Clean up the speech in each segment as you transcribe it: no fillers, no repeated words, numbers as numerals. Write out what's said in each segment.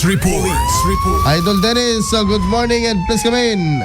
Report. Idol Dennis, good morning and please come in.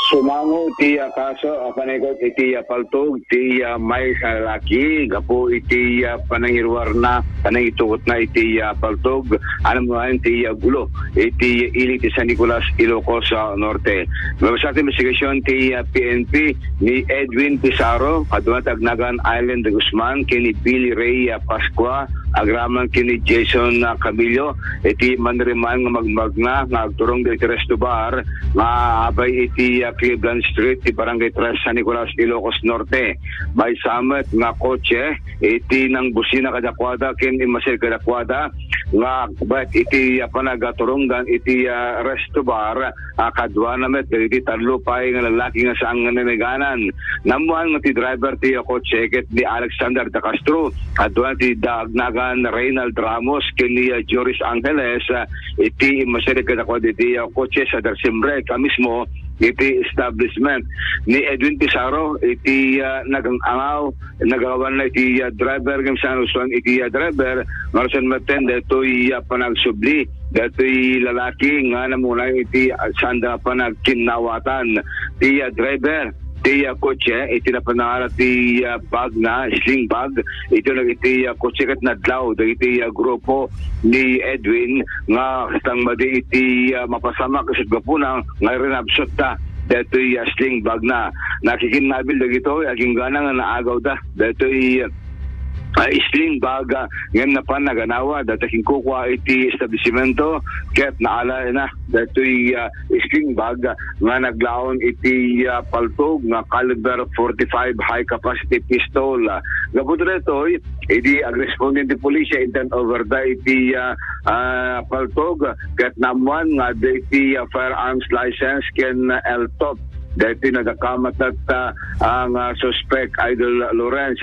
Sumango tiya kaso apanekot itiya paltog tiya may salaki gapo itiya panangirwarna panangitugot na itiya paltog alam mo tiya gulo itiya ili ti San Nicolas Ilocos Norte. Mabasa ti investigasyon tiya PNP ni Edwin Pizarro kaduna Tagnagan Island de Guzman kini Billy Ray Pascua agraman kini Jason Camillo iti manriman nga magmagna nga agturong dito resto bar nga abay iti Cleveland Street ti Barangay 3 San Nicolas Ilocos Norte by summit nga kotse iti nang busina kadakwada ken imasel kadakwada nga bat iti panagaturonggan iti resto bar kadwa namet iti tadlo pay nga lalaki nga saang nanaganan namuan nga ti driver ti kotse ket ni Alexander de Castro kadwa ti Dagnagan Reynald Ramos kini Joris Angeles iti imasel kadakwada iti kotse sa Darsimbre mismo iti establishment ni Edwin Pizarro iti nagangaw nagawan na iti driver ng San Juan iti driver Marcel Martin dito panagsubli dito lalaki nga namuna iti sanda panagkinawatan ti driver ti kotse iti napanara ti bag na sling bag ito nag iti kotse kat nadlaw iti grupo ni Edwin nga katang madi iti mapasama kasi gapunang nga rinabsot ta dito sling bag na nakikinabil dagito aging gana nga naagaw da dito sling bag ngayon na panaganawa dataking kukwa iti establishmento ket naala na dito sling bag nga naglaon iti paltog nga caliber 45 high capacity pistol gabuto nito iti agrespondent ti pulisya intent over da iti paltog ket namuan nga iti firearms license ken LTOP dahil nagakamat at ang suspect Idol Lawrence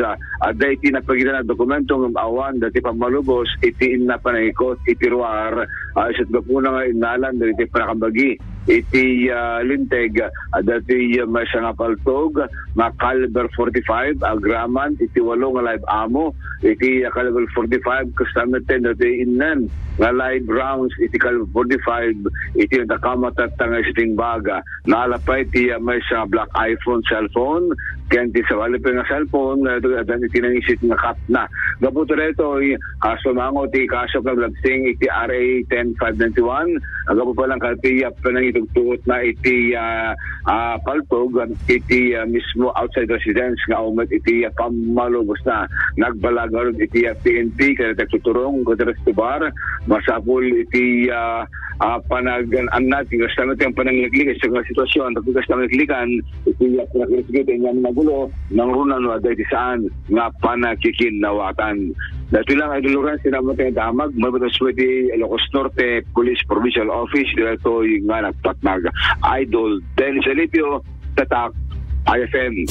dahil napagitan na dokumento ng awan dahil pamalubos iti na panahikot iti ruar isat ba po na nga inalan dahil iti panakambagi iti linteg dahil may nga paltog mga caliber 45 agraman iti walong live ammo iti caliber 45 customer 10 dahil inan nga live rounds iti caliber 45 iti nagakamat at ang sling baga naalapay iti may sa black iPhone cellphone kaya di sa wala pa nga cellphone dan iti nangisit nga kat na gabuto na ito sumango ti kaso kaglabsing iti RA 10591 agapo pa lang kalpi panangitugtuot na iti paltog iti mismo outside residence nga umat iti pamalubos na nagbalagarod iti PNP kaya nagtuturong kodres bar masapul iti panagan natin kasi natin ang panangligligan sa mga sitwasyon tapos kasi nangligligan iti panangligligan nga nagulo ng runan o aday saan nga panakikinawatan. Dati lang ay duluran sinamatay ang damag mabatas pwede Ilocos Norte Police Provincial Office dito yung nga nagtatnag Idol Dennis Alipio Tatak IFM